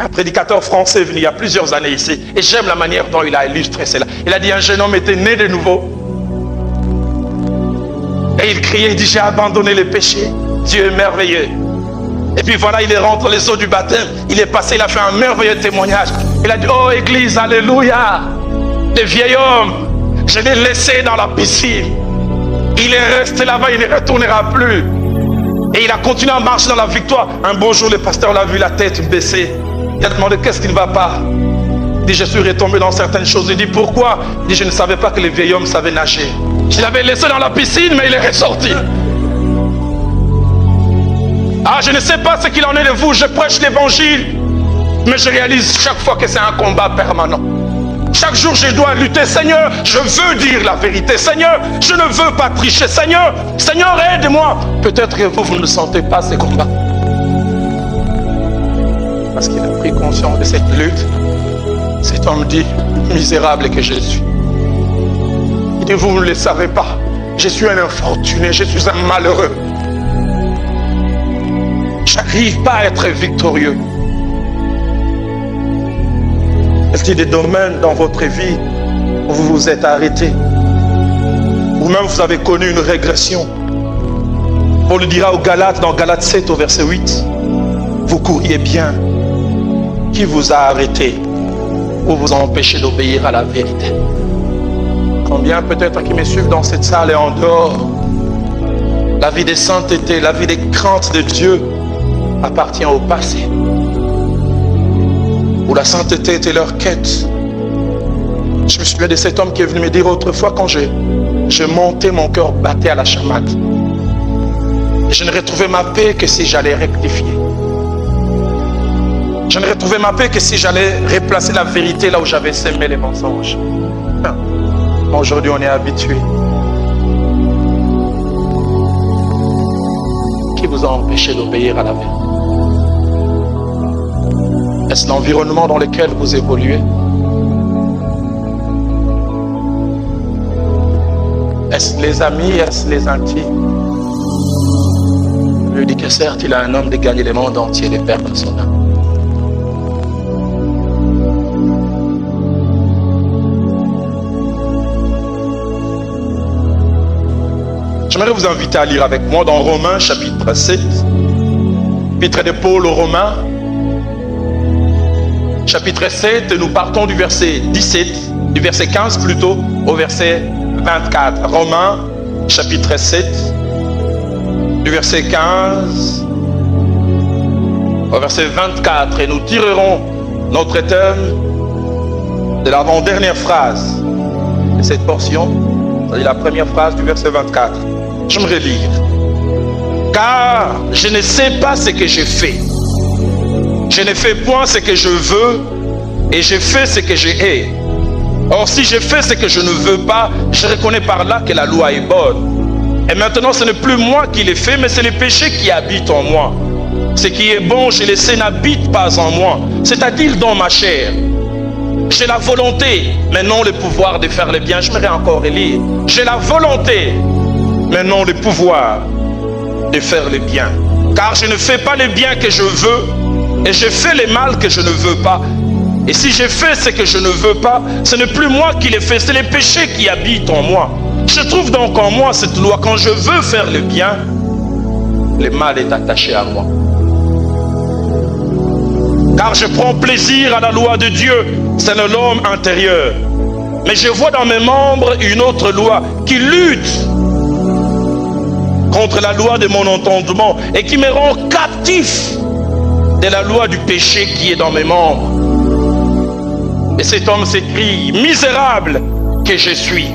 Un prédicateur français venu il y a plusieurs années ici. Et j'aime la manière dont il a illustré cela. Il a dit un jeune homme était né de nouveau. Et il criait, il dit j'ai abandonné les péchés. Dieu est merveilleux. Et puis voilà, il est rentré les eaux du baptême. Il est passé, il a fait un merveilleux témoignage. Il a dit, oh église, alléluia. Le vieil homme, je l'ai laissé dans la piscine. Il est resté là-bas, il ne retournera plus. Et il a continué à marcher dans la victoire. Un beau jour, le pasteur l'a vu la tête baissée. Il a demandé qu'est-ce qui ne va pas. Il dit, je suis retombé dans certaines choses. Il dit, pourquoi? Il dit, je ne savais pas que le vieil homme savait nager. Je l'avais laissé dans la piscine, mais il est ressorti. Ah, je ne sais pas ce qu'il en est de vous. Je prêche l'évangile, mais je réalise chaque fois que c'est un combat permanent. Chaque jour, je dois lutter. Seigneur, je veux dire la vérité. Seigneur, je ne veux pas tricher. Seigneur, Seigneur, aide-moi. Peut-être que vous ne sentez pas ces combats. Parce qu'il a pris conscience de cette lutte. Cet homme dit, misérable que je suis. Il dit, vous ne le savez pas. Je suis un infortuné, je suis un malheureux. Je n'arrive pas à être victorieux. Est-ce qu'il y a des domaines dans votre vie où vous vous êtes arrêté? Ou même vous avez connu une régression? On le dira aux Galates, dans Galates 7 au verset 8. Vous couriez bien. Qui vous a arrêté ou vous a empêché d'obéir à la vérité? Combien peut-être qui me suivent dans cette salle et en dehors, la vie de sainteté, la vie des craintes de Dieu appartient au passé, où la sainteté était leur quête. Je me souviens de cet homme qui est venu me dire autrefois quand je montais, mon cœur battait à la chamade. Et je ne retrouvais ma paix que si j'allais rectifier. Je ne retrouvais ma paix que si j'allais replacer la vérité là où j'avais sémé les mensonges. Aujourd'hui, on est habitué. Qui vous a empêché d'obéir à la vérité? Est-ce l'environnement dans lequel vous évoluez? Est-ce les amis? Est-ce les intimes? Je lui dis que certes, il a un homme de gagner le monde entier, de perdre son âme. J'aimerais vous inviter à lire avec moi dans Romains chapitre 7, épître de Paul aux Romains, chapitre 7, nous partons du verset 17, du verset 15 plutôt, au verset 24. Romains chapitre 7, du verset 15 au verset 24. Et nous tirerons notre thème de l'avant-dernière phrase de cette portion, c'est-à-dire la première phrase du verset 24. J'aimerais lire. Car je ne sais pas ce que je fais. Je ne fais point ce que je veux et je fais ce que je hais. Or si je fais ce que je ne veux pas, je reconnais par là que la loi est bonne. Et maintenant ce n'est plus moi qui l'ai fait, mais c'est le péché qui habite en moi. Ce qui est bon, je le sais, n'habite pas en moi, c'est-à-dire dans ma chair. J'ai la volonté, mais non le pouvoir de faire le bien. J'aimerais encore lire. J'ai la volonté, mais non le pouvoir de faire le bien. Car je ne fais pas le bien que je veux, et je fais le mal que je ne veux pas. Et si je fais ce que je ne veux pas, ce n'est plus moi qui le fais, c'est le péché qui habite en moi. Je trouve donc en moi cette loi. Quand je veux faire le bien, le mal est attaché à moi. Car je prends plaisir à la loi de Dieu, c'est l'homme intérieur. Mais je vois dans mes membres une autre loi qui lutte contre la loi de mon entendement et qui me rend captif de la loi du péché qui est dans mes membres. Et cet homme s'écrie, misérable que je suis,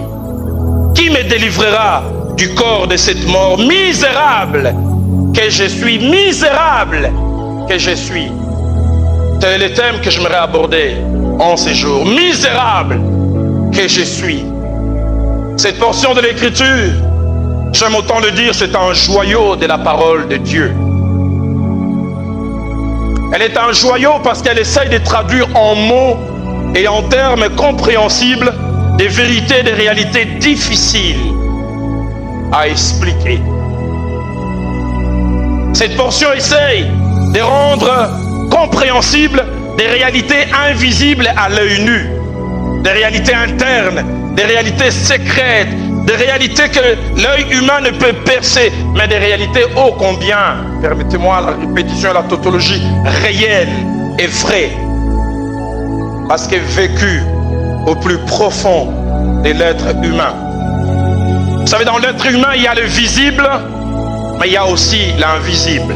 qui me délivrera du corps de cette mort? Misérable que je suis, misérable que je suis. Tel est le thème que j'aimerais aborder en ces jours. Misérable que je suis. Cette portion de l'écriture, j'aime autant le dire, c'est un joyau de la parole de Dieu. Elle est un joyau parce qu'elle essaye de traduire en mots et en termes compréhensibles des vérités, des réalités difficiles à expliquer. Cette portion essaye de rendre compréhensible des réalités invisibles à l'œil nu, des réalités internes, des réalités secrètes, des réalités que l'œil humain ne peut percer, mais des réalités ô combien, permettez-moi la répétition et la tautologie, réelles et vraies, parce qu'elles vécues au plus profond de l'être humain. Vous savez, dans l'être humain, il y a le visible, mais il y a aussi l'invisible.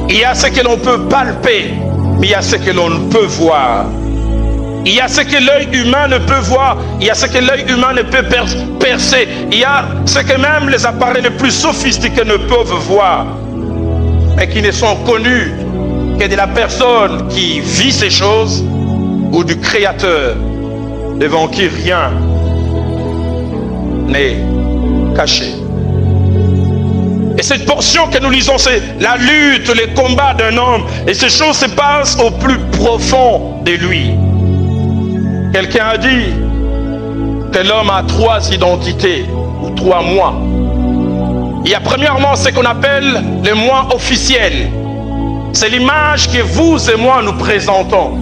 Il y a ce que l'on peut palper, mais il y a ce que l'on ne peut voir. Il y a ce que l'œil humain ne peut voir, il y a ce que l'œil humain ne peut percer, il y a ce que même les appareils les plus sophistiqués ne peuvent voir, mais qui ne sont connus que de la personne qui vit ces choses ou du Créateur, devant qui rien n'est caché. Et cette portion que nous lisons, c'est la lutte, les combats d'un homme, et ces choses se passent au plus profond de lui. Quelqu'un a dit que l'homme a 3 identités ou 3 moi. Il y a premièrement ce qu'on appelle le moi officiel. C'est l'image que vous et moi nous présentons.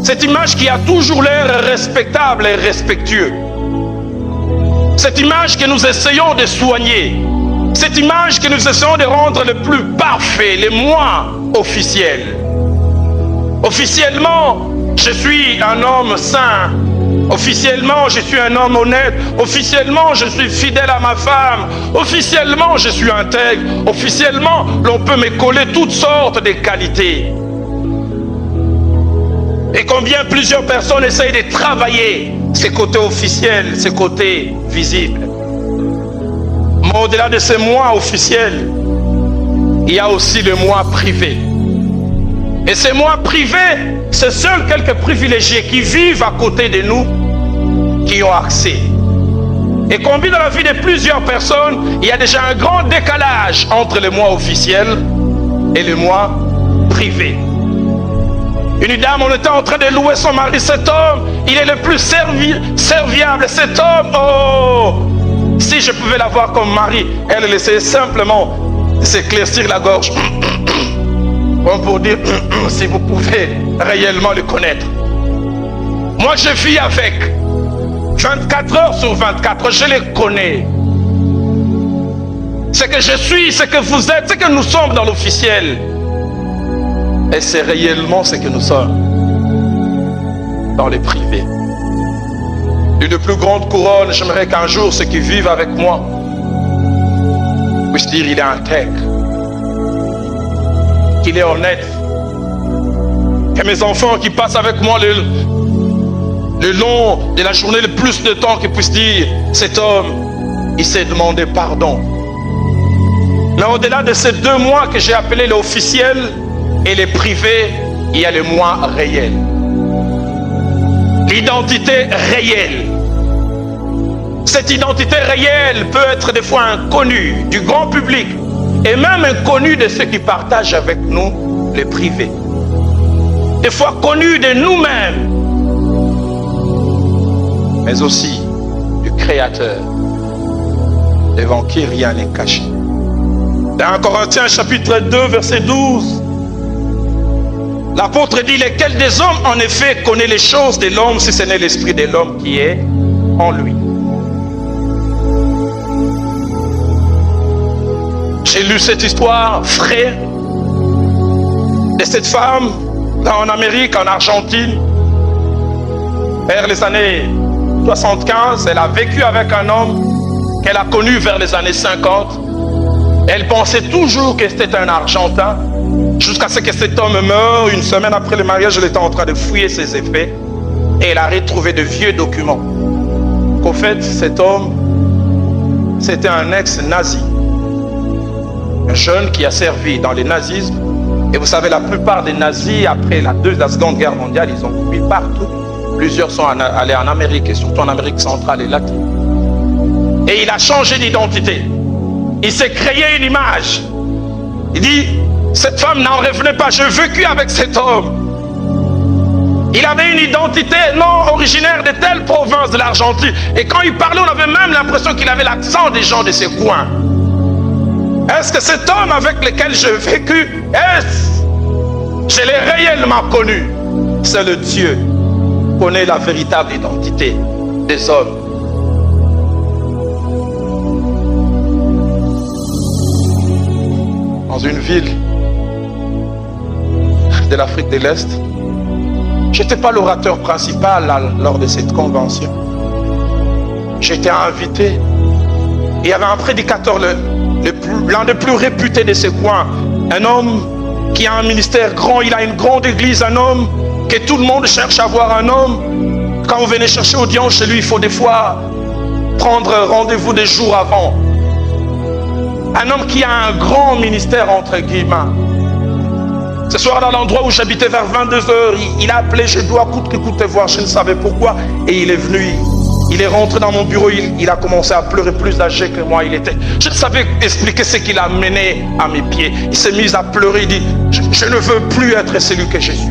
Cette image qui a toujours l'air respectable et respectueux. Cette image que nous essayons de soigner. Cette image que nous essayons de rendre le plus parfait, le moi officiel. Officiellement, je suis un homme saint. Officiellement, je suis un homme honnête. Officiellement, je suis fidèle à ma femme. Officiellement, je suis intègre. Officiellement, l'on peut me coller toutes sortes de qualités. Et combien plusieurs personnes essayent de travailler ces côtés officiels, ces côtés visibles. Mais au-delà de ces moi officiels, il y a aussi le moi privé. Et ces moi privés, c'est seuls quelques privilégiés qui vivent à côté de nous qui ont accès. Et combien dans la vie de plusieurs personnes, il y a déjà un grand décalage entre le moi officiel et le moi privé. Une dame, on était en train de louer son mari. Cet homme, il est le plus serviable. Cet homme, oh, si je pouvais l'avoir comme mari, elle essayait simplement de s'éclaircir la gorge. Comme pour dire, si vous pouvez réellement le connaître. Moi, je vis avec 24 heures sur 24, je les connais. Ce que je suis, ce que vous êtes, ce que nous sommes dans l'officiel. Et c'est réellement ce que nous sommes dans les privés. Une plus grande couronne, j'aimerais qu'un jour ceux qui vivent avec moi puissent dire il est intègre, qu'il est honnête, que mes enfants qui passent avec moi le long de la journée, le plus de temps, qu'ils puissent dire cet homme, il s'est demandé pardon. Mais au-delà de ces 2 mois que j'ai appelés l'officiel et les privés, il y a le moi réel. L'identité réelle. Cette identité réelle peut être des fois inconnue du grand public et même inconnue de ceux qui partagent avec nous les privés. Des fois connue de nous-mêmes, mais aussi du Créateur, devant qui rien n'est caché. Dans 1 Corinthiens chapitre 2 verset 12, l'apôtre dit, lequel des hommes en effet connaît les choses de l'homme si ce n'est l'esprit de l'homme qui est en lui. J'ai lu cette histoire vraie de cette femme en Amérique, en Argentine, vers les années 75. Elle a vécu avec un homme qu'elle a connu vers les années 50. Elle pensait toujours que c'était un Argentin, jusqu'à ce que cet homme meure. Une semaine après le mariage, elle était en train de fouiller ses effets et elle a retrouvé de vieux documents. Qu'au fait, cet homme, c'était un ex-nazi, un jeune qui a servi dans le nazisme. Et vous savez, la plupart des nazis, après la Seconde Guerre mondiale, ils ont fui partout. Plusieurs sont allés en Amérique, et surtout en Amérique centrale et latine. Et il a changé d'identité. Il s'est créé une image. Il dit, cette femme n'en revenait pas, j'ai vécu avec cet homme. Il avait une identité non originaire de telle province de l'Argentine. Et quand il parlait, on avait même l'impression qu'il avait l'accent des gens de ces coins. Est-ce que cet homme avec lequel j'ai vécu, est-ce Je l'ai réellement connu. C'est le Dieu qui connaît la véritable identité des hommes. Dans une ville de l'Afrique de l'Est, je n'étais pas l'orateur principal lors de cette convention. J'étais invité. Il y avait un prédicateur, l'un des plus réputés de ce coin, un homme qui a un ministère grand, il a une grande église, un homme que tout le monde cherche à voir, un homme. Quand vous venez chercher audience chez lui, il faut des fois prendre rendez-vous des jours avant. Un homme qui a un grand ministère, entre guillemets. Ce soir, dans l'endroit où j'habitais vers 22h, il a appelé, je dois coûte que coûte te voir, je ne savais pourquoi. Et il est venu, il est rentré dans mon bureau, il a commencé à pleurer, plus âgé que moi il était. Je ne savais expliquer ce qu'il a mené à mes pieds. Il s'est mis à pleurer, il dit, je ne veux plus être celui que je suis.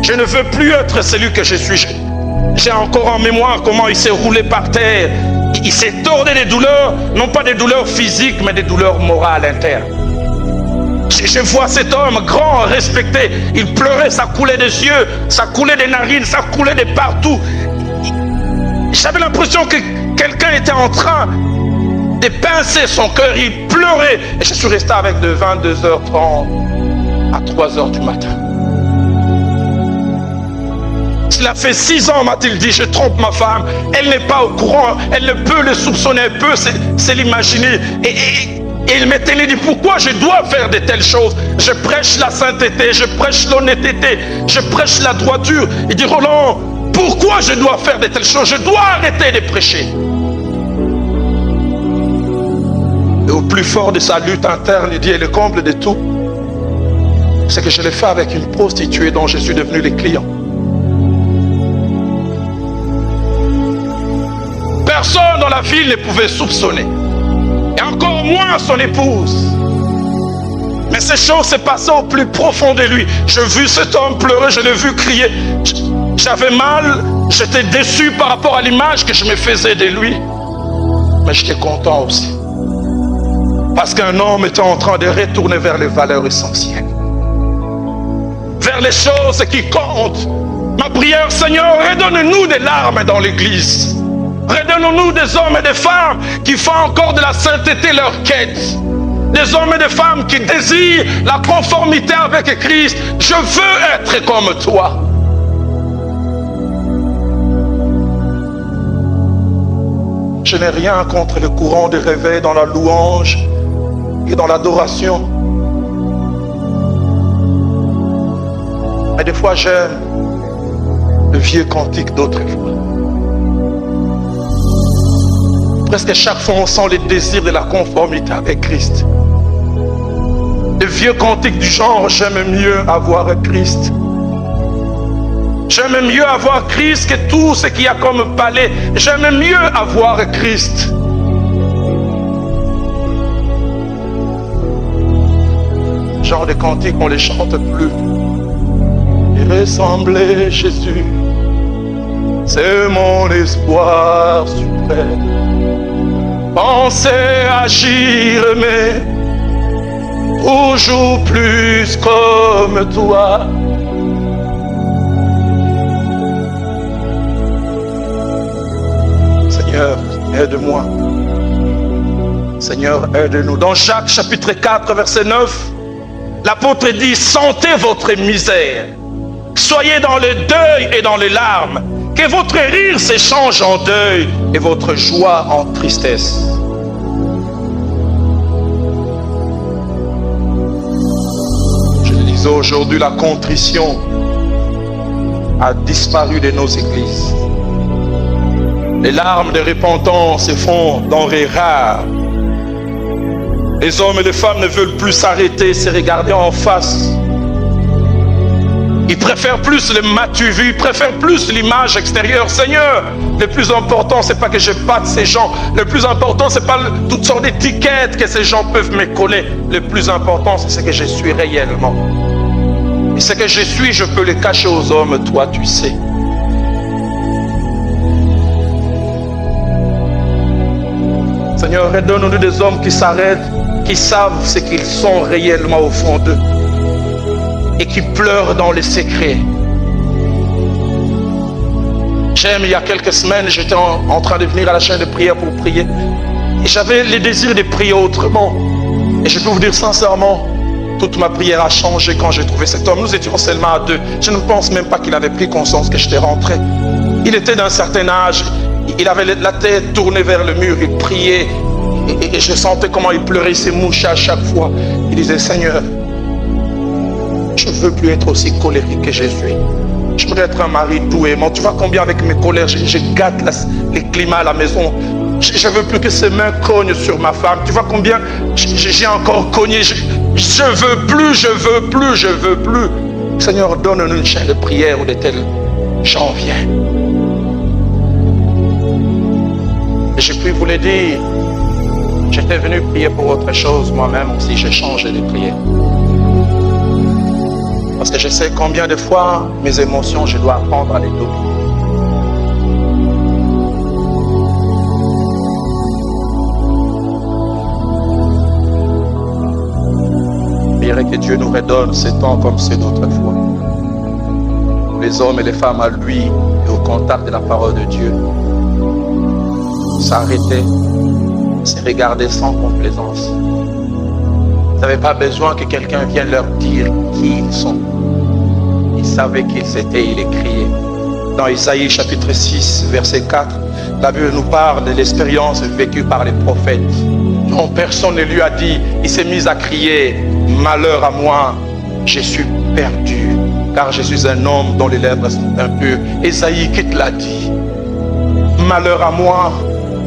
Je ne veux plus être celui que je suis. J'ai encore en mémoire comment il s'est roulé par terre. Il s'est tordu des douleurs, non pas des douleurs physiques, mais des douleurs morales internes. Je vois cet homme grand, respecté. Il pleurait, ça coulait des yeux, ça coulait des narines, ça coulait de partout. J'avais l'impression que quelqu'un était en train de pincer son cœur. Il pleurait. Et je suis resté avec de 22h30 à 3h du matin. Cela fait 6 ans, m'a-t-il dit, je trompe ma femme. Elle n'est pas au courant, elle ne peut le soupçonner, elle peut se l'imaginer. Et il m'était dit, pourquoi je dois faire de telles choses? Je prêche la sainteté, je prêche l'honnêteté, je prêche la droiture. Il dit, Roland, pourquoi je dois faire de telles choses? Je dois arrêter de prêcher. Et au plus fort de sa lutte interne, il dit, et le comble de tout, c'est que je l'ai fait avec une prostituée dont je suis devenu le client. Personne dans la ville ne pouvait soupçonner. Et encore moins son épouse. Mais ces choses se passaient au plus profond de lui. J'ai vu cet homme pleurer, je l'ai vu crier. J'avais mal, j'étais déçu par rapport à l'image que je me faisais de lui. Mais j'étais content aussi. Parce qu'un homme était en train de retourner vers les valeurs essentielles. Vers les choses qui comptent. Ma prière, Seigneur, redonne-nous des larmes dans l'église. Redonne-nous des hommes et des femmes qui font encore de la sainteté leur quête. Des hommes et des femmes qui désirent la conformité avec Christ. Je veux être comme toi. Je n'ai rien contre le courant de réveil dans la louange et dans l'adoration. Mais des fois j'aime le vieux cantique d'autrefois. Presque chaque fois on sent le désir de la conformité avec Christ. Le vieux cantique du genre, j'aime mieux avoir Christ. J'aime mieux avoir Christ que tout ce qu'il y a comme palais. J'aime mieux avoir Christ. Genre de cantique, on ne les chante plus. Et ressembler Jésus, c'est mon espoir suprême. Penser, agir, mais toujours plus comme toi. Seigneur, aide-moi. Seigneur, aide-nous. Dans Jacques chapitre 4, verset 9, l'apôtre dit, sentez votre misère. Soyez dans le deuil et dans les larmes. Que votre rire s'échange en deuil et votre joie en tristesse. Je le disais aujourd'hui, la contrition a disparu de nos églises. Les larmes de repentance se font denrées rares. Les hommes et les femmes ne veulent plus s'arrêter, se regarder en face. Ils préfèrent plus le matu-vu, ils préfèrent plus l'image extérieure. Seigneur, le plus important, c'est pas que je batte ces gens. Le plus important, c'est pas toutes sortes d'étiquettes que ces gens peuvent me coller. Le plus important, c'est ce que je suis réellement. Et ce que je suis, je peux le cacher aux hommes. Toi, tu sais. Seigneur, redonne-nous des hommes qui s'arrêtent, qui savent ce qu'ils sont réellement au fond d'eux. et qui pleure dans les secrets. J'aime, il y a quelques semaines, j'étais en train de venir à la chaîne de prière pour prier. Et j'avais le désir de prier autrement. Et je peux vous dire sincèrement, toute ma prière a changé quand j'ai trouvé cet homme. Nous étions seulement à deux. Je ne pense même pas qu'il avait pris conscience que j'étais rentré. Il était d'un certain âge. Il avait la tête tournée vers le mur. Il priait. Et je sentais comment il pleurait. Il s'est mouché à chaque fois. Il disait, Seigneur, je ne veux plus être aussi colérique que je suis. Je voudrais être un mari doux et aimant. Tu vois combien avec mes colères, je gâte les climats à la maison. Je ne veux plus que ses mains cognent sur ma femme. Tu vois combien j'ai encore cogné. Je veux plus, je veux plus, je veux plus. Seigneur, donne-nous une chaîne de prière où de tels gens viennent. Et je puis vous le dire, j'étais venu prier pour autre chose. Moi-même aussi, j'ai changé de prière. Parce que je sais combien de fois mes émotions, je dois apprendre à les dominer. Que Dieu nous redonne ces temps comme ceux d'autrefois. Les hommes et les femmes à lui et au contact de la parole de Dieu s'arrêtaient, se regardaient sans complaisance. Ils n'avaient pas besoin que quelqu'un vienne leur dire qui ils sont. Ils savaient qui ils étaient, ils les criaient. Dans Isaïe chapitre 6, verset 4, la Bible nous parle de l'expérience vécue par les prophètes. Non, personne ne lui a dit, il s'est mis à crier, malheur à moi, je suis perdu, car je suis un homme dont les lèvres sont impures. Isaïe qui te l'a dit. Malheur à moi,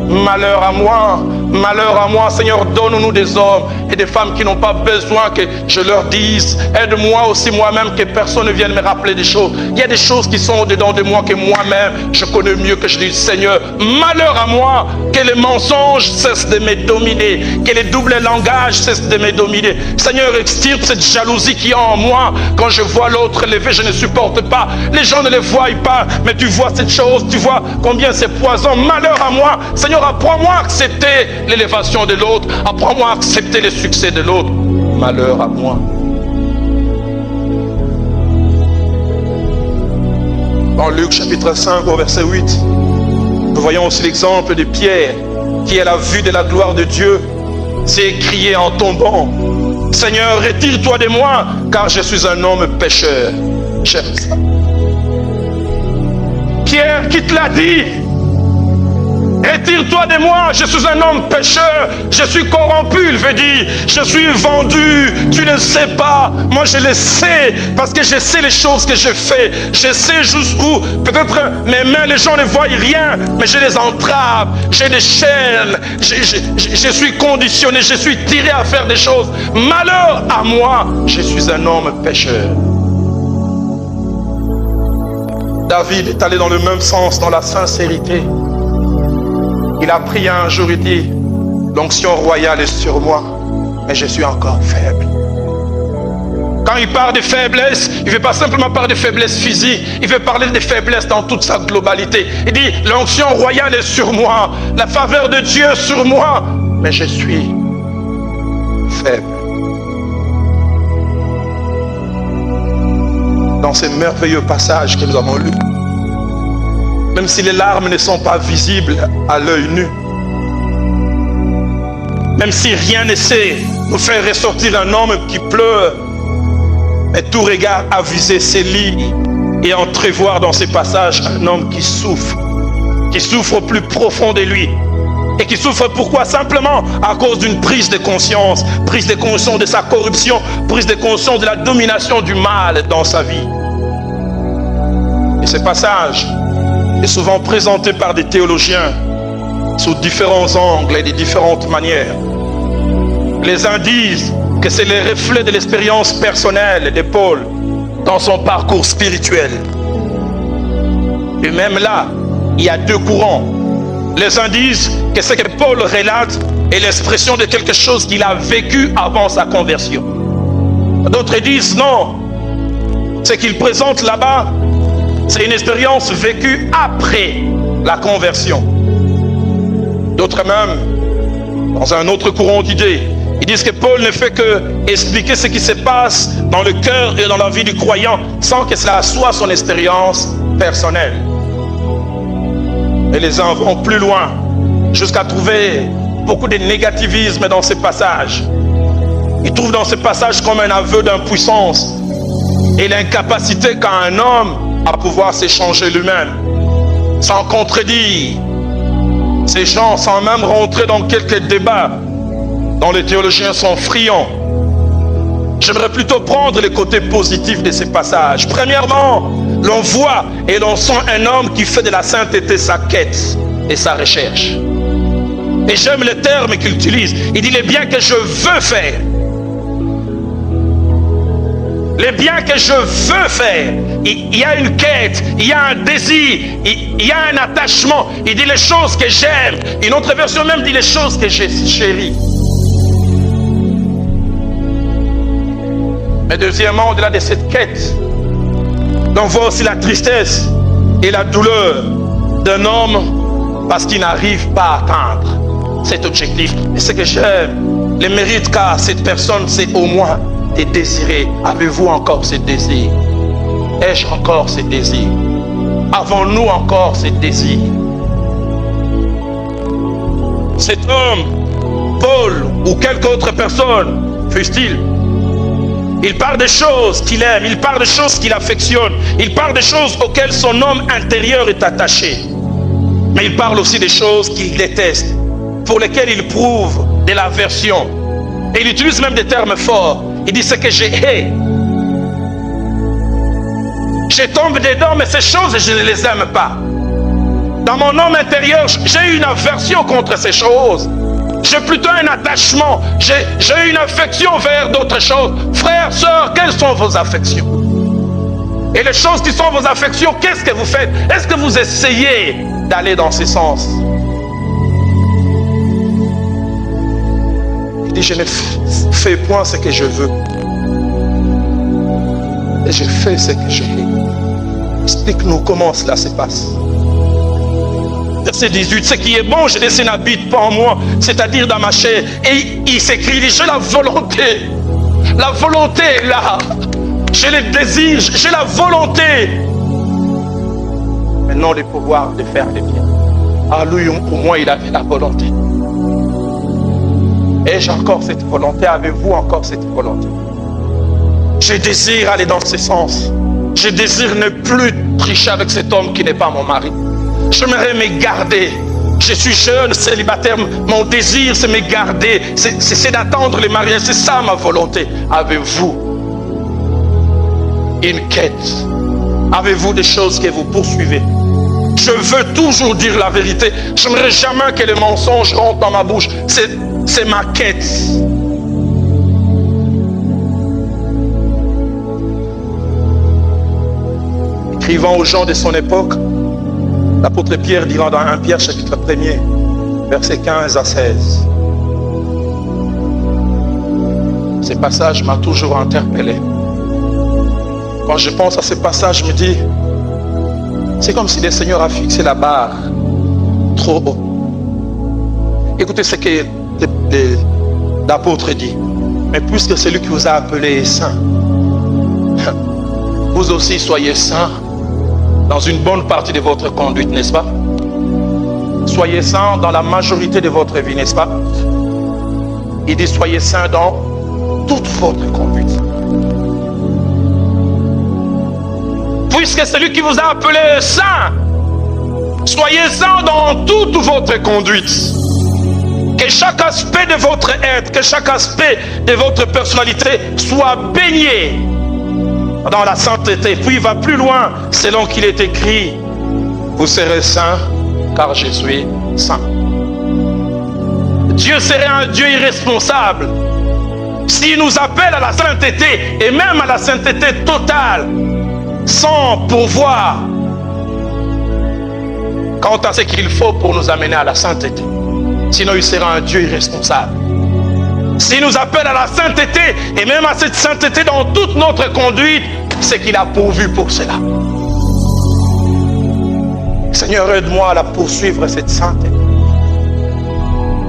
malheur à moi, malheur à moi. Seigneur, donne-nous des hommes et des femmes qui n'ont pas besoin que je leur dise. Aide-moi aussi moi-même, que personne ne vienne me rappeler des choses. Il y a des choses qui sont au-dedans de moi que moi-même, je connais mieux, que je dis, Seigneur, malheur à moi, que les mensonges cessent de me dominer, que les doubles langages cessent de me dominer. Seigneur, extirpe cette jalousie qui est en moi. Quand je vois l'autre lever, je ne supporte pas. Les gens ne les voient pas, mais tu vois cette chose, tu vois combien c'est poison. Malheur à moi. Seigneur, apprends-moi à accepter l'élévation de l'autre. Apprends-moi à accepter le succès de l'autre. Malheur à moi. Dans Luc chapitre 5 au verset 8, nous voyons aussi l'exemple de Pierre qui, à la vue de la gloire de Dieu, s'est écrié en tombant, Seigneur, retire-toi de moi, car je suis un homme pécheur. J'aime ça. Pierre qui te l'a dit, retire-toi de moi, je suis un homme pécheur, je suis corrompu, il veut dire, je suis vendu, tu ne sais pas, moi je le sais, parce que je sais les choses que je fais, je sais jusqu'où, peut-être mes mains, les gens ne voient rien, mais je les entrave, j'ai des chaînes, je suis conditionné, je suis tiré à faire des choses, malheur à moi, je suis un homme pécheur. David est allé dans le même sens, dans la sincérité. Il a prié un jour, il dit, l'onction royale est sur moi, mais je suis encore faible. Quand il parle de faiblesse, il ne veut pas simplement parler de faiblesse physique, il veut parler de faiblesse dans toute sa globalité. Il dit, l'onction royale est sur moi, la faveur de Dieu est sur moi, mais je suis faible. Dans ces merveilleux passages que nous avons lus, même si les larmes ne sont pas visibles à l'œil nu, même si rien ne sait nous faire ressortir un homme qui pleure, mais tout regard avisé s'élit et entrevoir dans ces passages un homme qui souffre au plus profond de lui. Et qui souffre pourquoi? Simplement à cause d'une prise de conscience de sa corruption, prise de conscience de la domination du mal dans sa vie. Et ce passage est souvent présenté par des théologiens sous différents angles et de différentes manières. Les uns disent que c'est le reflet de l'expérience personnelle de Paul dans son parcours spirituel. Et même là, il y a deux courants. Les uns disent que ce que Paul relate est l'expression de quelque chose qu'il a vécu avant sa conversion. D'autres disent non, ce qu'il présente là-bas, c'est une expérience vécue après la conversion. D'autres même, dans un autre courant d'idées, Ils disent que Paul ne fait que expliquer ce qui se passe dans le cœur et dans la vie du croyant sans que cela soit son expérience personnelle. Et les uns vont plus loin jusqu'à trouver beaucoup de négativisme dans ces passages. Ils trouvent dans ces passages comme un aveu d'impuissance et l'incapacité qu'a un homme à pouvoir s'échanger lui-même, sans contredire. Ces gens, sans même rentrer dans quelques débats dont les théologiens sont friands, j'aimerais plutôt prendre les côtés positifs de ces passages. Premièrement, l'on voit et l'on sent un homme qui fait de la sainteté sa quête et sa recherche. Et j'aime le terme qu'il utilise. Il dit les biens que je veux faire. Les biens que je veux faire. Il y a une quête, il y a un désir, il y a un attachement. Il dit les choses que j'aime. Une autre version même dit les choses que j'ai chéries. Mais deuxièmement, au-delà de cette quête, on voit aussi la tristesse et la douleur d'un homme parce qu'il n'arrive pas à atteindre cet objectif. Et ce que j'aime, le mérite qu'a cette personne, c'est au moins de désirer. Avez-vous encore ce désir? Ai-je encore ce désir? Avons-nous encore ce désir? Cet homme, Paul ou quelque autre personne, fût-il, il parle des choses qu'il aime, il parle des choses qu'il affectionne, il parle des choses auxquelles son homme intérieur est attaché. Mais il parle aussi des choses qu'il déteste, pour lesquelles il prouve de l'aversion. Et il utilise même des termes forts. Il dit ce que j'ai hais. Je tombe dedans, mais ces choses, je ne les aime pas. Dans mon homme intérieur, j'ai une aversion contre ces choses. J'ai plutôt un attachement, j'ai une affection vers d'autres choses. Frères, sœurs, quelles sont vos affections? Et les choses qui sont vos affections, qu'est-ce que vous faites? Est-ce que vous essayez d'aller dans ce sens? Il dit, je ne fais point ce que je veux. Et je fais ce que je veux. Explique-nous comment cela se passe. Verset 18, ce qui est bon, je laisse n'habite pas en moi, c'est-à-dire dans ma chair. Et il s'écrit, j'ai la volonté. La volonté est là. J'ai le désir, j'ai la volonté. Mais non le pouvoir de faire le bien. Ah, lui, pour moi, il avait la volonté. Ai-je encore cette volonté? Avez-vous encore cette volonté? Je désire aller dans ce sens. Je désire ne plus tricher avec cet homme qui n'est pas mon mari. J'aimerais me garder. Je suis jeune, célibataire. Mon désir, c'est me garder. C'est d'attendre le mariage. C'est ça ma volonté. Avez-vous une quête? Avez-vous des choses que vous poursuivez? Je veux toujours dire la vérité. Je n'aimerais jamais que les mensonges rentrent dans ma bouche. C'est ma quête. Écrivant aux gens de son époque, l'apôtre Pierre dira dans 1 Pierre chapitre 1er, versets 15 à 16. Ce passage m'a toujours interpellé. Quand je pense à ce passage, je me dis, c'est comme si le Seigneur a fixé la barre trop haut. Écoutez ce que l'apôtre dit. Mais puisque celui qui vous a appelé est saint, vous aussi soyez saints dans une bonne partie de votre conduite, n'est-ce pas? Soyez saints dans la majorité de votre vie, n'est-ce pas? Il dit soyez saints dans toute votre conduite. Puisque celui qui vous a appelé est saint, soyez saints dans toute votre conduite. Que chaque aspect de votre être, que chaque aspect de votre personnalité soit baigné dans la sainteté. Puis il va plus loin, selon qu'il est écrit, vous serez saints, car je suis saint. Dieu serait un Dieu irresponsable s'il nous appelle à la sainteté, et même à la sainteté totale, sans pourvoir quant à ce qu'il faut pour nous amener à la sainteté. Sinon il sera un Dieu irresponsable. S'il nous appelle à la sainteté, et même à cette sainteté dans toute notre conduite, c'est qu'il a pourvu pour cela. Seigneur, aide-moi à la poursuivre, cette sainteté.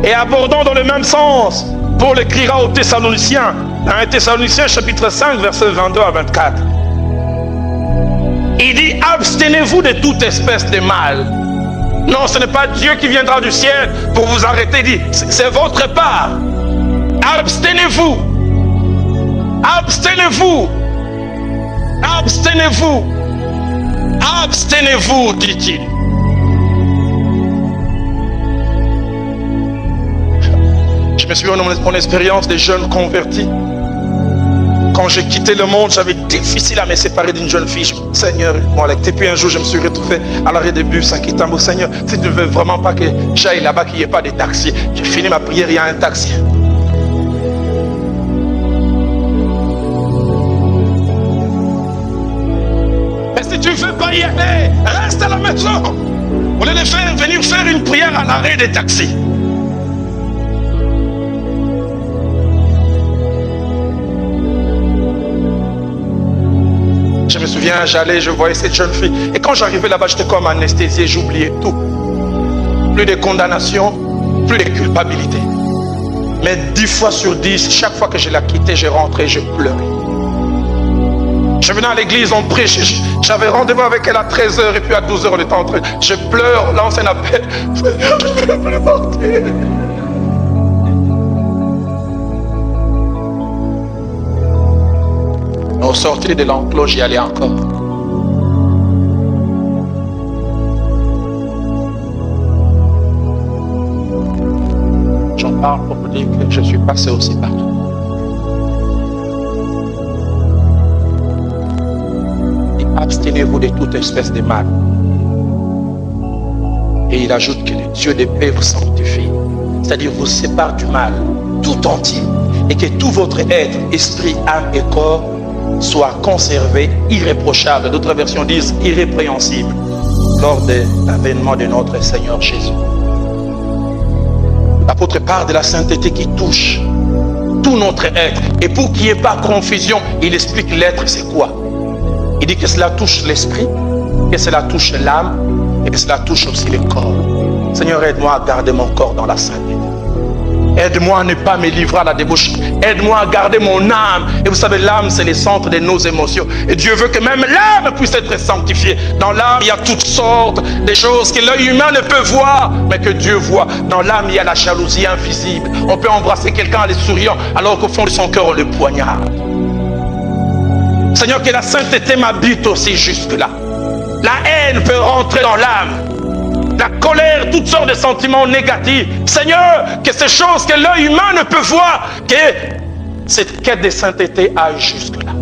Et abordons dans le même sens Paul écrira aux Thessaloniciens, dans 1 Thessaloniciens chapitre 5, versets 22 à 24. Il dit, abstenez-vous de toute espèce de mal. Non, ce n'est pas Dieu qui viendra du ciel pour vous arrêter. Il dit, c'est votre part. Abstenez-vous. Abstenez-vous. Abstenez-vous. Abstenez-vous, dit-il. Je me souviens de mon expérience des jeunes convertis. Quand j'ai quitté le monde, j'avais difficile à me séparer d'une jeune fille. Seigneur, moi, et puis un jour, je me suis retrouvé à l'arrêt de bus en quittant mon Seigneur. Si tu ne veux vraiment pas que j'aille là-bas, qu'il n'y ait pas de taxi. J'ai fini ma prière, il y a un taxi. Mais si tu ne veux pas y aller, reste à la maison. Au lieu de venir faire une prière à l'arrêt des taxis. Je me souviens, je voyais cette jeune fille. Et quand j'arrivais là-bas, j'étais comme anesthésié, j'oubliais tout. Plus de condamnation, plus de culpabilité. Mais 10 fois sur 10, chaque fois que je la quittais, je rentrais, je pleurais. Je venais à l'église, on prêchait. J'avais rendez-vous avec elle à 13h et puis à 12h, on était en train. Je pleure, lance un appel. Seigneur, je ne peux plus partir. Au sortir de l'enclos, j'y allais encore. J'en parle pour vous dire que je suis passé aussi partout. Et abstenez-vous de toute espèce de mal. Et il ajoute que le Dieu de paix vous sanctifie. C'est-à-dire vous sépare du mal tout entier. Et que tout votre être, esprit, âme et corps soit conservé irréprochable. D'autres versions disent irrépréhensible lors de l'avènement de notre Seigneur Jésus. L'apôtre parle de la sainteté qui touche tout notre être. Et pour qu'il n'y ait pas confusion, il explique l'être c'est quoi. Il dit que cela touche l'esprit, que cela touche l'âme et que cela touche aussi le corps. Seigneur, aide-moi à garder mon corps dans la sainteté. Aide-moi à ne pas me livrer à la débauche. Aide-moi à garder mon âme. Et vous savez, l'âme, c'est le centre de nos émotions. Et Dieu veut que même l'âme puisse être sanctifiée. Dans l'âme, il y a toutes sortes de choses que l'œil humain ne peut voir, mais que Dieu voit. Dans l'âme, il y a la jalousie invisible. On peut embrasser quelqu'un en le souriant, alors qu'au fond de son cœur, on le poignarde. Seigneur, que la sainteté m'habite aussi jusque-là. La haine peut rentrer dans l'âme. La colère, toutes sortes de sentiments négatifs. Seigneur, que ces choses que l'œil humain ne peut voir, que cette quête de sainteté aille jusque-là.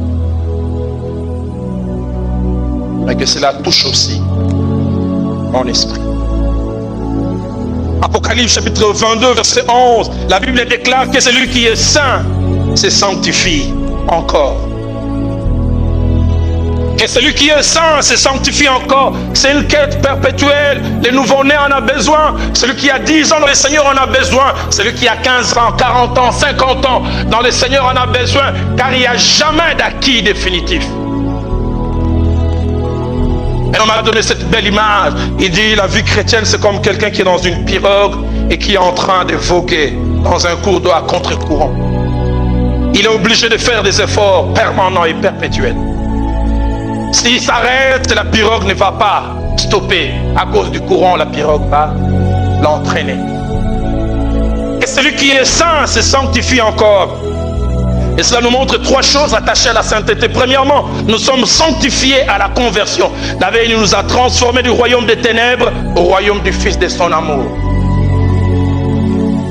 Mais que cela touche aussi mon esprit. Apocalypse chapitre 22, verset 11. La Bible déclare que celui qui est saint se sanctifie encore. Que celui qui est saint se sanctifie encore. C'est une quête perpétuelle. Les nouveau-nés en ont besoin. Celui qui a 10 ans dans le Seigneur en a besoin. Celui qui a 15 ans, 40 ans, 50 ans dans le Seigneur en a besoin. Car il n'y a jamais d'acquis définitif. Et on m'a donné cette belle image. Il dit la vie chrétienne c'est comme quelqu'un qui est dans une pirogue et qui est en train de voguer dans un cours d'eau à contre-courant. Il est obligé de faire des efforts permanents et perpétuels. S'il s'arrête, la pirogue ne va pas stopper. À cause du courant, la pirogue va l'entraîner. Et celui qui est saint se sanctifie encore. Et cela nous montre 3 choses attachées à la sainteté. Premièrement, nous sommes sanctifiés à la conversion. La veille, il nous a transformés du royaume des ténèbres au royaume du Fils de son amour.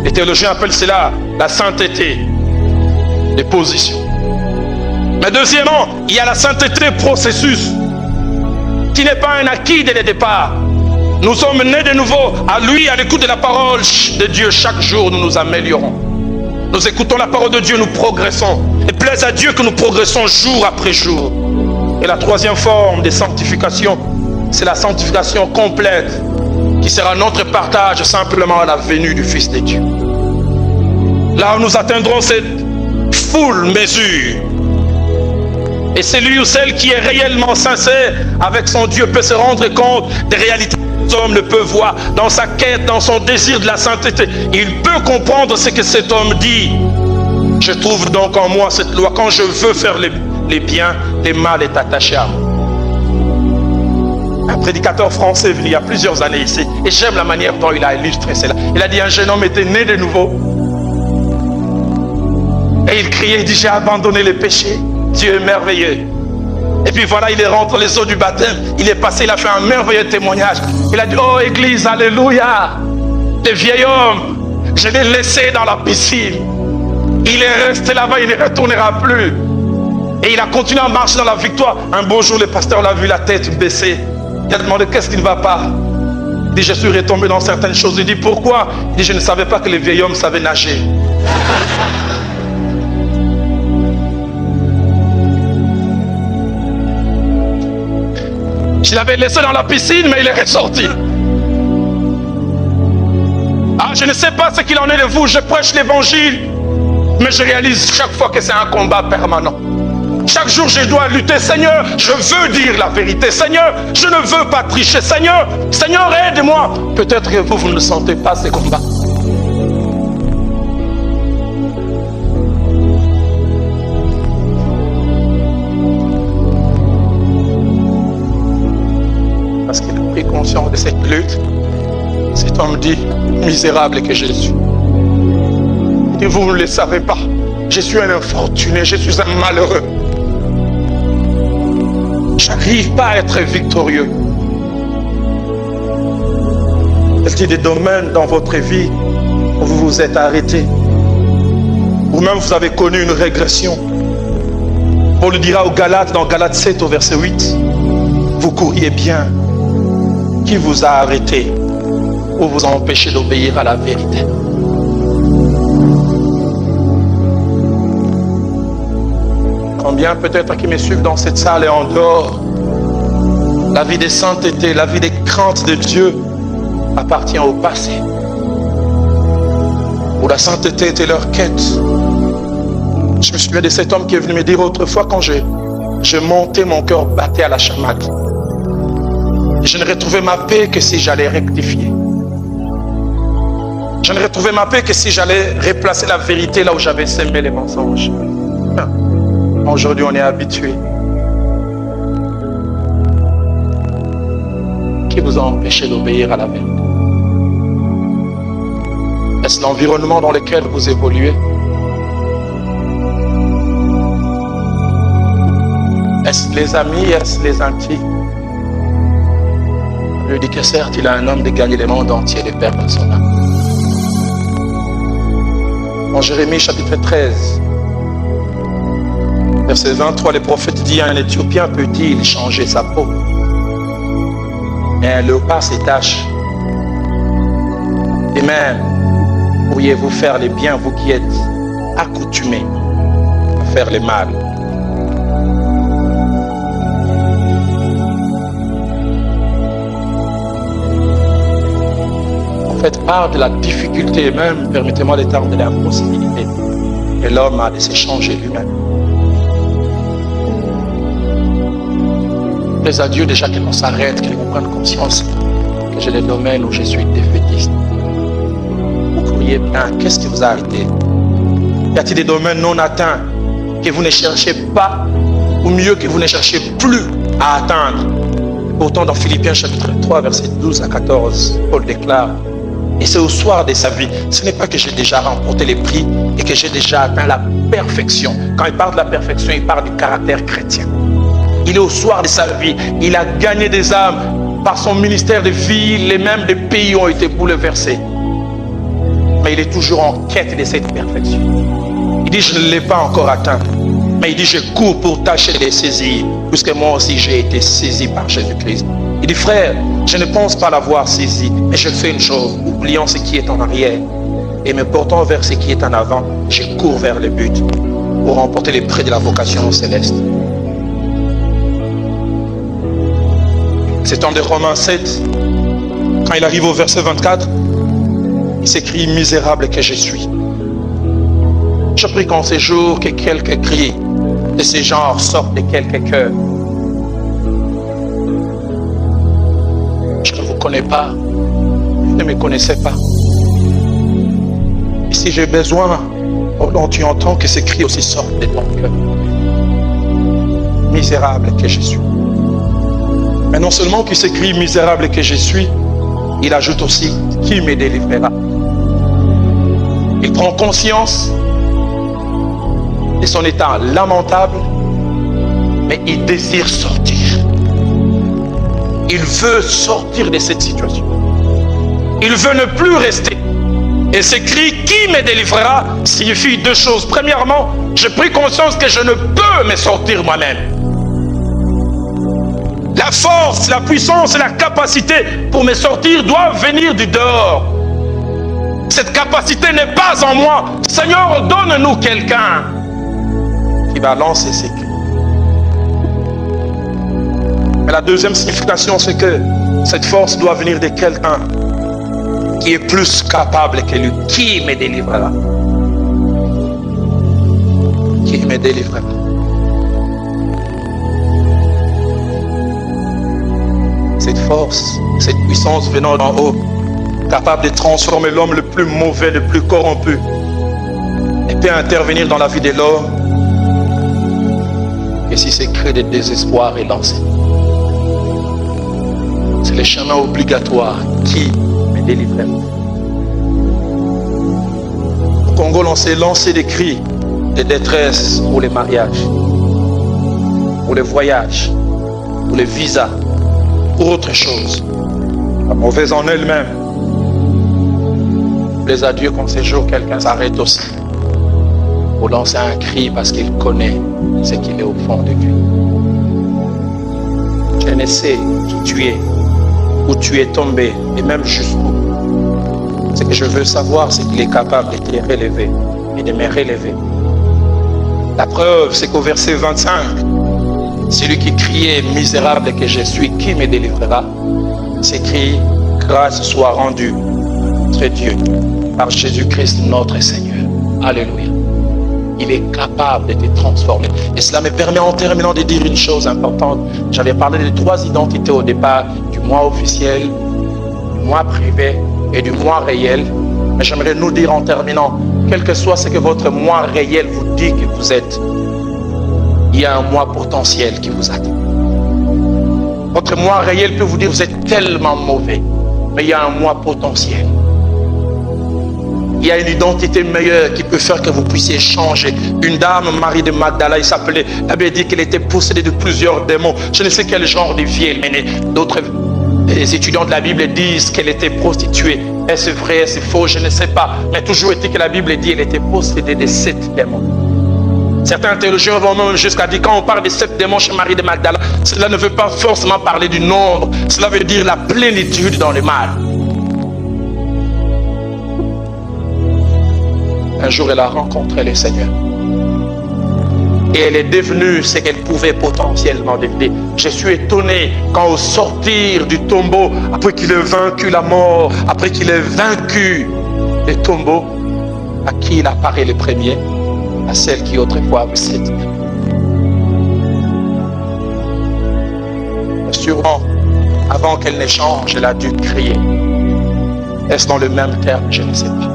Les théologiens appellent cela la sainteté des positions. Mais deuxièmement, il y a la sainteté processus qui n'est pas un acquis dès le départ. Nous sommes nés de nouveau à lui, à l'écoute de la parole de Dieu. Chaque jour, nous nous améliorons. Nous écoutons la parole de Dieu, nous progressons. Et plaise à Dieu que nous progressons jour après jour. Et la troisième forme de sanctification, c'est la sanctification complète qui sera notre partage simplement à la venue du Fils de Dieu. Là où nous atteindrons cette full mesure. Et celui ou celle qui est réellement sincère avec son Dieu peut se rendre compte des réalités de cet homme ne peut voir, dans sa quête, dans son désir de la sainteté, il peut comprendre ce que cet homme dit. Je trouve donc en moi cette loi. Quand je veux faire les biens, le mal est attaché à moi. Un prédicateur français est venu il y a plusieurs années ici, et j'aime la manière dont il a illustré cela. Il a dit un jeune homme était né de nouveau, et il criait, il dit j'ai abandonné les péchés, Dieu est merveilleux. Et puis voilà, il est rentré les eaux du baptême, il est passé, il a fait un merveilleux témoignage. Il a dit oh église, alléluia, le vieil homme, je l'ai laissé dans la piscine, il est resté là-bas, il ne retournera plus. Et il a continué à marcher dans la victoire. Un beau jour, le pasteur l'a vu la tête baissée. Il a demandé qu'est-ce qui ne va pas. Il dit je suis retombé dans certaines choses. Il dit pourquoi? Il dit je ne savais pas que le vieil homme savait nager. Je l'avais laissé dans la piscine, mais il est ressorti. Ah, je ne sais pas ce qu'il en est de vous. Je prêche l'évangile, mais je réalise chaque fois que c'est un combat permanent. Chaque jour, je dois lutter. Seigneur, je veux dire la vérité. Seigneur, je ne veux pas tricher. Seigneur, Seigneur, aide-moi. Peut-être que vous ne sentez pas ces combats. Parce qu'il a pris conscience de cette lutte. Cet homme dit, misérable que je suis. Et vous ne le savez pas. Je suis un infortuné, je suis un malheureux. Je n'arrive pas à être victorieux. Est-ce qu'il y a des domaines dans votre vie où vous vous êtes arrêté? Ou même vous avez connu une régression? On le dira aux Galates, dans Galates 7 au verset 8. Vous couriez bien. Qui vous a arrêté ou vous a empêché d'obéir à la vérité? Combien peut-être qui me suivent dans cette salle et en dehors, la vie de sainteté, la vie de crainte de Dieu appartient au passé, où la sainteté était leur quête. Je me souviens de cet homme qui est venu me dire autrefois quand je montais, mon cœur battait à la chamade. Je ne retrouvais ma paix que si j'allais rectifier. Je ne retrouvais ma paix que si j'allais replacer la vérité là où j'avais semé les mensonges. Aujourd'hui, on est habitué. Qui vous a empêché d'obéir à la vérité? Est-ce l'environnement dans lequel vous évoluez? Est-ce les amis? Est-ce les intimes? Je dis que certes, il a un homme de gagner le monde entier et de perdre son âme. En Jérémie chapitre 13, verset 23, le prophète dit, un Éthiopien peut-il changer sa peau? Et un léopard ses taches. Et même, pourriez-vous faire les biens, vous qui êtes accoutumés à faire le mal? Faites part de la difficulté même, permettez-moi les termes de l'impossibilité, et l'homme a de se changer lui-même. Mais à Dieu déjà que l'on s'arrête, que l'on prenne conscience que j'ai des domaines où je suis défaitiste. Vous courriez bien, qu'est-ce qui vous a arrêté? Y a-t-il des domaines non atteints que vous ne cherchez pas, ou mieux que vous ne cherchez plus à atteindre? Pourtant dans Philippiens chapitre 3, verset 12 à 14, Paul déclare, et c'est au soir de sa vie, ce n'est pas que j'ai déjà remporté les prix et que j'ai déjà atteint la perfection. Quand il parle de la perfection, il parle du caractère chrétien. Il est au soir de sa vie, il a gagné des âmes par son ministère de vie, les mêmes des pays ont été bouleversés. Mais il est toujours en quête de cette perfection. Il dit, je ne l'ai pas encore atteint. Mais il dit, je cours pour tâcher de les saisir, puisque moi aussi j'ai été saisi par Jésus-Christ. Il dit, frère, je ne pense pas l'avoir saisi, mais je fais une chose, oubliant ce qui est en arrière et me portant vers ce qui est en avant, je cours vers le but pour remporter les prix de la vocation céleste. C'est dans Romains 7, quand il arrive au verset 24, il s'écrit, misérable que je suis. Je prie qu'en ces jours que quelques cris de ces genres sortent de quelques cœurs. Je vous connais connais pas, tu ne me connaissais pas. Et si j'ai besoin, dont tu entends que ces cris aussi sortent de ton cœur. Misérable que je suis. Mais non seulement qu'il s'écrit misérable que je suis, il ajoute aussi qui me délivrera. Il prend conscience de son état lamentable, mais il désire sortir. Il veut sortir de cette situation. Il veut ne plus rester. Et ce cri qui me délivrera signifie deux choses. Premièrement, j'ai pris conscience que je ne peux me sortir moi-même. La force, la puissance et la capacité pour me sortir doivent venir du dehors. Cette capacité n'est pas en moi. Seigneur, donne-nous quelqu'un qui va lancer ses cris. Mais la deuxième signification, c'est que cette force doit venir de quelqu'un qui est plus capable que lui. Qui me délivrera? Qui me délivrera? Cette force, cette puissance venant d'en haut, capable de transformer l'homme le plus mauvais, le plus corrompu, et peut intervenir dans la vie de l'homme, et si ce cri de désespoir est lancé. C'est le chemin obligatoire qui me délivrera. Au Congo, on s'est lancé des cris de détresse pour les mariages, pour les voyages, pour les visas, pour autre chose. La mauvaise en elle-même. Les adieux qu'on séjourne, quelqu'un s'arrête aussi pour lancer un cri parce qu'il connaît ce qu'il est au fond de lui. Je ne sais qui tu es, où tu es tombé, et même jusqu'où. Ce que je veux savoir, c'est qu'il est capable de te relever et de me relever. La preuve, c'est qu'au verset 25, celui qui criait « Misérable que je suis, qui me délivrera ?» s'écrit « Grâce soit rendue notre Dieu par Jésus-Christ notre Seigneur. » Alléluia. Il est capable de te transformer. Et cela me permet en terminant de dire une chose importante. J'avais parlé de 3 identités au départ, du moi officiel, du moi privé et du moi réel. Mais j'aimerais nous dire en terminant, quel que soit ce que votre moi réel vous dit que vous êtes, il y a un moi potentiel qui vous attend. Votre moi réel peut vous dire que vous êtes tellement mauvais, mais il y a un moi potentiel. Il y a une identité meilleure qui peut faire que vous puissiez changer. Une dame, Marie de Magdala, il s'appelait, la Bible dit qu'elle était possédée de plusieurs démons. Je ne sais quel genre de vie elle menait. D'autres étudiants de la Bible disent qu'elle était prostituée. Est-ce vrai, est-ce faux, je ne sais pas. Mais toujours est-il que la Bible dit qu'elle était possédée de 7 démons. Certains théologiens vont même jusqu'à dire quand on parle de 7 démons chez Marie de Magdala, cela ne veut pas forcément parler du nombre. Cela veut dire la plénitude dans le mal. Un jour, elle a rencontré le Seigneur. Et elle est devenue ce qu'elle pouvait potentiellement devenir. Je suis étonné quand au sortir du tombeau, après qu'il ait vaincu la mort, après qu'il ait vaincu le tombeau, à qui il apparaît le premier? À celle qui autrefois avait 7. Sûrement, avant qu'elle n'échange, elle a dû crier. Est-ce dans le même terme? Je ne sais pas.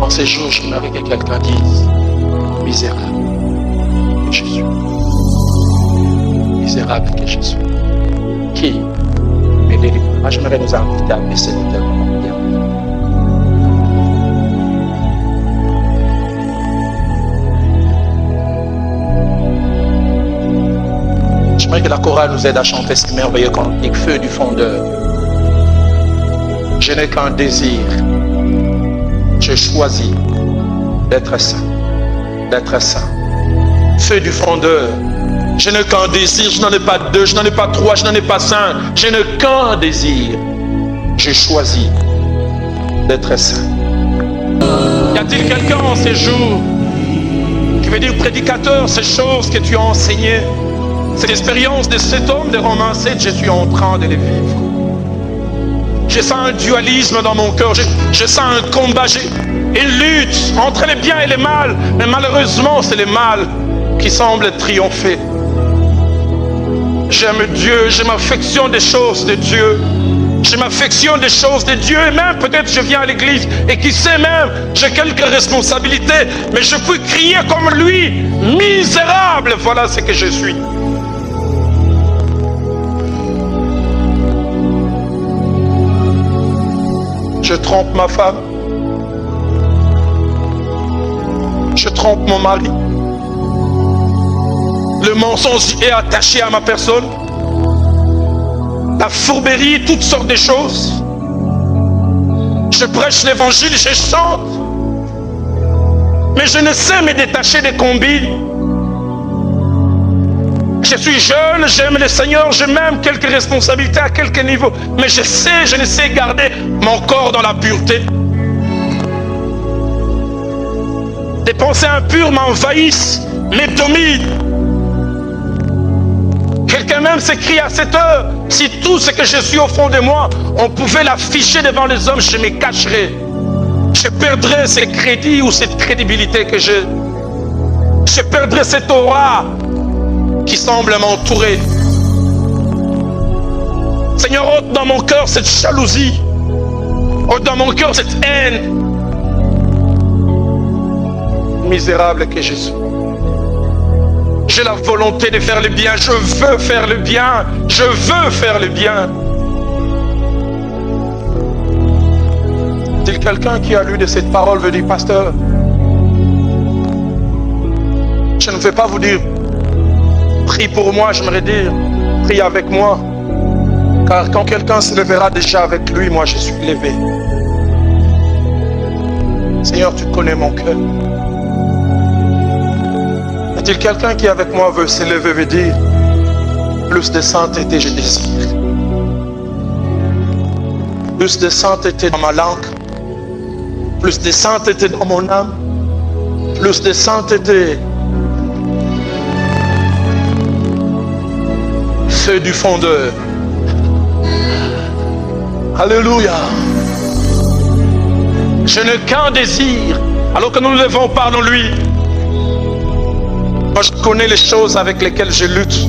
En ces jours, j'aimerais que quelqu'un dise « Misérable que je suis. Misérable que je suis. Qui me délivrera ?» J'aimerais nous inviter à baisser nos têtes. J'aimerais que la chorale nous aide à chanter ce merveilleux cantique, Feu du fondeur. Je n'ai qu'un désir. Je choisis d'être saint, d'être saint. Feu du fondeur. Je n'ai qu'un désir, je n'en ai pas 2, je n'en ai pas 3, je n'en ai pas 5. Je n'ai qu'un désir. Je choisis d'être saint. Y a-t-il quelqu'un en ces jours qui veut dire prédicateur, ces choses que tu as enseignées? Cette expérience de cet homme de Romains 7, je suis en train de les vivre. Je sens un dualisme dans mon cœur, je sens un combat, une lutte entre le bien et le mal. Mais malheureusement, c'est le mal qui semble triompher. J'aime Dieu, je m'affectionne des choses de Dieu. Je m'affectionne des choses de Dieu et même peut-être je viens à l'église et qui sait même, j'ai quelques responsabilités, mais je peux crier comme lui, misérable, voilà ce que je suis. Je trompe ma femme. Je trompe mon mari. Le mensonge est attaché à ma personne. La fourberie, toutes sortes de choses. Je prêche l'évangile, je chante. Mais je ne sais me détacher des combines. Je suis jeune, j'aime le Seigneur, j'ai même quelques responsabilités à quelques niveaux. Mais je ne sais garder mon corps dans la pureté. Des pensées impures m'envahissent, me dominent. Quelqu'un même s'écrie à cette heure, si tout ce que je suis au fond de moi, on pouvait l'afficher devant les hommes, je me cacherais. Je perdrais ce crédit ou cette crédibilité que j'ai. Je perdrais cette aura qui semble m'entourer. Seigneur, ôte dans mon cœur cette jalousie. Ôte dans mon cœur cette haine. Misérable que je suis. J'ai la volonté de faire le bien. Je veux faire le bien. Je veux faire le bien. Est-il quelqu'un qui a lu de cette parole veut dire, pasteur, je ne vais pas vous dire, prie pour moi, j'aimerais dire, prie avec moi. Car quand quelqu'un se lèvera déjà avec lui, moi je suis levé. Seigneur, tu connais mon cœur. Est-il quelqu'un qui avec moi veut se lever, veut dire, plus de sainteté je désire. Plus de sainteté dans ma langue. Plus de sainteté dans mon âme. Plus de sainteté. Feu du fondeur. Alléluia. Je n'ai qu'un désir. Alors que nous nous levons, parlons-lui. Moi, je connais les choses avec lesquelles je lutte.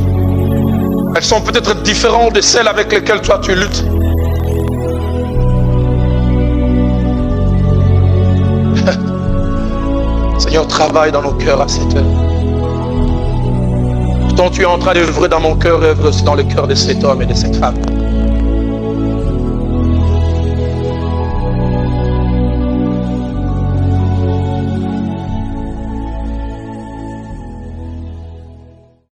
Elles sont peut-être différentes de celles avec lesquelles toi tu luttes. Seigneur, travaille dans nos cœurs à cette heure. Pourtant, tu es en train d'œuvrer dans mon cœur, œuvre aussi dans le cœur de cet homme et de cette femme.